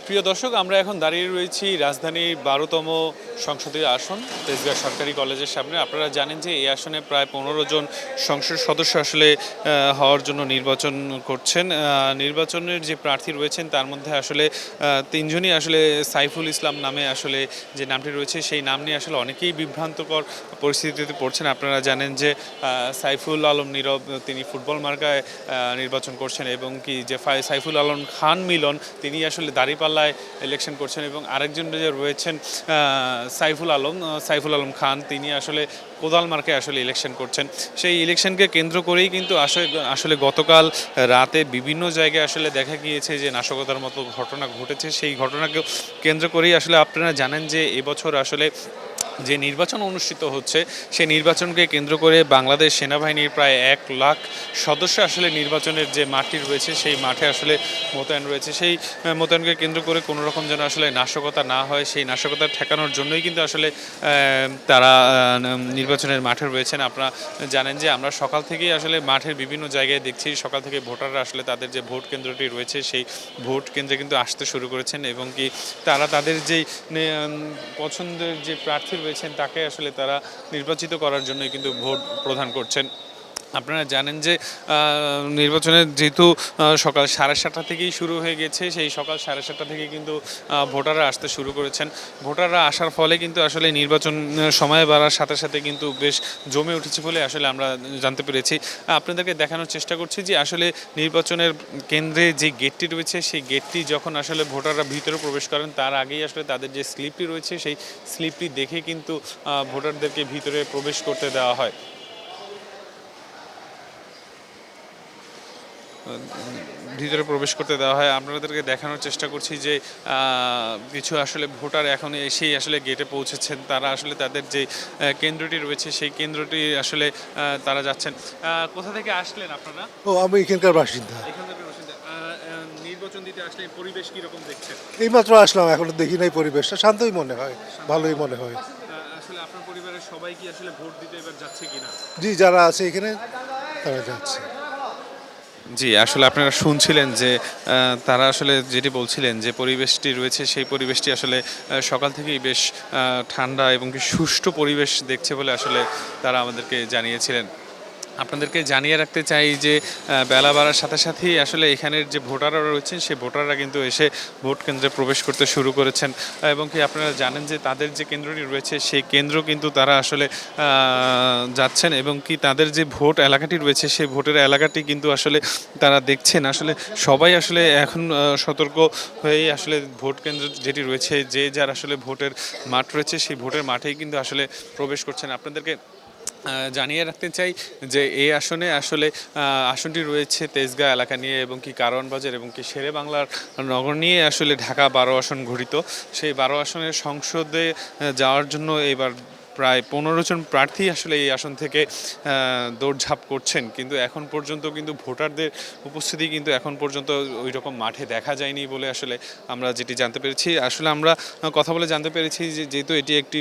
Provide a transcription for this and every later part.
প্রিয় দর্শক, আমরা এখন দাঁড়িয়ে রয়েছি রাজধানীর ১২তম সংসদীয় আসন তেজগাঁ সরকারি কলেজের সামনে। আপনারা জানেন যে এই আসনে প্রায় ১৫ জন সংসদ সদস্য আসলে হওয়ার জন্য নির্বাচন করছেন। নির্বাচনের যে প্রার্থী রয়েছেন তার মধ্যে আসলে তিনজনই আসলে সাইফুল ইসলাম নামে আসলে যে নামটি রয়েছে সেই নাম নিয়ে আসলে অনেকেই বিভ্রান্তকর পরিস্থিতিতে পড়ছেন। আপনারা জানেন যে সাইফুল আলম নীরব তিনি ফুটবল মার্কায় নির্বাচন করছেন এবং কি যে সাইফুল আলম খান মিলন তিনি আসলে দাঁড়িপাল্লায় ইলেকশন করছেন এবং আরেকজন যে রয়েছেন সাইফুল আলম খান তিনি আসলে কোদাল মার্কায় আসলে ইলেকশন করছেন। সেই ইলেকশনকে কেন্দ্র করেই কিন্তু আসলে গতকাল রাতে বিভিন্ন জায়গায় আসলে দেখা গিয়েছে যে নাশকতার মতো ঘটনা ঘটেছে। সেই ঘটনাকে কেন্দ্র করেই আসলে আপনারা জানেন যে এবছর আসলে যে নির্বাচন অনুষ্ঠিত হচ্ছে সেই নির্বাচনকে কেন্দ্র করে বাংলাদেশ সেনাবাহিনীর প্রায় ১ লাখ সদস্য আসলে নির্বাচনের যে মাঠটি রয়েছে সেই মাঠে আসলে মোতায়েন রয়েছে। সেই মোতায়েনকে কেন্দ্র করে কোনো রকম যেন আসলে নাশকতা না হয় সেই নাশকতা ঠেকানোর জন্যই কিন্তু আসলে তারা নির্বাচনের মাঠে রয়েছেন। আপনারা জানেন যে আমরা সকাল থেকেই আসলে মাঠের বিভিন্ন জায়গায় দেখছি সকাল থেকে ভোটাররা আসলে তাদের যে ভোট কেন্দ্রটি রয়েছে সেই ভোট কেন্দ্রে কিন্তু আসতে শুরু করেছেন এবং কি তারা তাদের যেই পছন্দের যে প্রার্থী রয়েছেন তাকে আসলে তারা নির্বাচিত করার জন্যই কিন্তু ভোট প্রদান করছেন। আপনারা জানেন যে নির্বাচনের যেহেতু সকাল 7:30 থেকেই শুরু হয়ে গেছে সেই সকাল 7:30 থেকে কিন্তু ভোটাররা আসতে শুরু করেছেন। ভোটাররা আসার ফলে কিন্তু আসলে নির্বাচন সময় বাড়ার সাথে সাথে কিন্তু বেশ জমে উঠেছে বলে আসলে আমরা জানতে পেরেছি। আপনাদেরকে দেখানোর চেষ্টা করছি যে আসলে নির্বাচনের কেন্দ্রে যে গেটটি রয়েছে সেই গেটটি যখন আসলে ভোটাররা ভিতরে প্রবেশ করেন তার আগেই আসলে তাদের যে স্লিপটি রয়েছে সেই স্লিপটি দেখে কিন্তু ভোটারদেরকে ভিতরে প্রবেশ করতে দেওয়া হয়। ভিতরে প্রবেশ করতে দেওয়া হয়। আপনাদেরকে দেখানোর চেষ্টা করছি যে কিছু আসলে ভোটার এখন এসেই আসলে গেটে পৌঁছেছেন। তারা আসলে তাদের যে কেন্দ্রটি রয়েছে সেই কেন্দ্রটি আসলে তারা যাচ্ছেন। কোথা থেকে আসলেন আপনারা? আমি এখানকার বাসিন্দা। এখানকার বাসিন্দা। নির্বাচন দিতে আসলে পরিবেশ কিরকম দেখছেন? এইমাত্র আসলাম, এখনো দেখি নাই পরিবেশটা, শান্তই মনে হয়, ভালোই মনে হয়। আসলে আপনার পরিবারের সবাই কি আসলে ভোট দিতে এবার যাচ্ছে কিনা? জি, যারা আছে এখানে তারা যাচ্ছে। জি, আসলে আপনারা শুনছিলেন যে তারা আসলে যেটি বলছিলেন যে পরিবেশটি রয়েছে সেই পরিবেশটি আসলে সকাল থেকেই বেশ ঠান্ডা এবং কি সুষ্ঠু পরিবেশ দেখছে বলে আসলে তারা আমাদেরকে জানিয়েছিলেন। আপনাদেরকে জানিয়ে রাখতে চাই যে বেলা বাড়ার সাথে সাথেই আসলে এখানের যে ভোটাররা রয়েছেন সেই ভোটাররা কিন্তু এসে ভোট কেন্দ্রে প্রবেশ করতে শুরু করেছেন এবং কি আপনারা জানেন যে তাদের যে কেন্দ্রটি রয়েছে সেই কেন্দ্র কিন্তু তারা আসলে যাচ্ছেন এবং কি তাদের যে ভোট এলাকাটি রয়েছে সেই ভোটের এলাকাটি কিন্তু আসলে তারা দেখছেন। আসলে সবাই আসলে এখন সতর্ক হয়েই আসলে ভোট কেন্দ্র যেটি রয়েছে যে যার আসলে ভোটের মাঠ রয়েছে সেই ভোটের মাঠেই কিন্তু আসলে প্রবেশ করছেন। আপনাদেরকে জানিয়ে রাখতে চাই যে এই আসনে আসলে আসনটি রয়েছে তেজগাঁ এলাকা নিয়ে এবং কি কারওয়ান বাজার এবং কি শেরে বাংলার নগর নিয়ে আসলে ঢাকা 12 আসন গঠিত। সেই 12 আসনের সংসদে যাওয়ার জন্য এবার প্রায় 15 জন প্রার্থী আসলে এই আসন থেকে দৌড়ঝাঁপ করছেন, কিন্তু এখন পর্যন্ত কিন্তু ভোটারদের উপস্থিতি কিন্তু এখন পর্যন্ত ওই রকম মাঠে দেখা যায়নি বলে আসলে আমরা যেটি জানতে পেরেছি। আসলে আমরা কথা বলে জানতে পেরেছি যে যেহেতু এটি একটি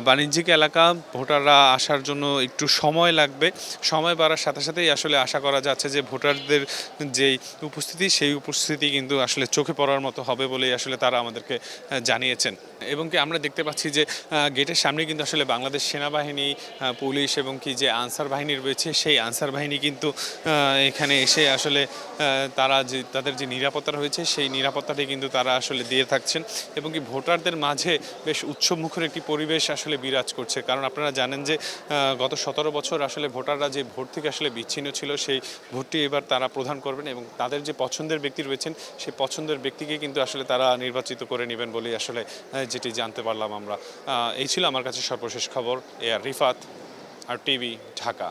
বাণিজ্যিক এলাকা, ভোটাররা আসার জন্য একটু সময় লাগবে। সময় বাড়ার সাথে সাথেই আসলে আশা করা যাচ্ছে যে ভোটারদের যেই উপস্থিতি সেই উপস্থিতি কিন্তু আসলে চোখে পড়ার মতো হবে বলেই আসলে তারা আমাদেরকে জানিয়েছেন। এবং কি আমরা দেখতে পাচ্ছি যে গেটের সামনে কিন্তু আসলে বাংলাদেশ সেনাবাহিনী, পুলিশ এবং কি যে আনসার বাহিনী রয়েছে সেই আনসার বাহিনী কিন্তু এখানে এসে আসলে তারা যে তাদের যে নিরাপত্তা রয়েছে সেই নিরাপত্তাটি কিন্তু তারা আসলে দিয়ে থাকছেন এবং কি ভোটারদের মাঝে বেশ উৎসবমুখর একটি পরিবেশ আসলে বিরাজ করছে। কারণ আপনারা জানেন যে গত 17 বছর আসলে ভোটাররা যে ভোট থেকে আসলে বিচ্ছিন্ন ছিল সেই ভোটটি এবার তারা প্রদান করবেন এবং তাদের যে পছন্দের ব্যক্তি রয়েছেন সেই পছন্দের ব্যক্তিকে কিন্তু আসলে তারা নির্বাচিত করে নেবেন বলেই আসলে যেটি জানতে পারলাম আমরা। এই ছিল আমার কাছে সর্বশেষ খবর। এআর রিফাত, আর টিভি, ঢাকা।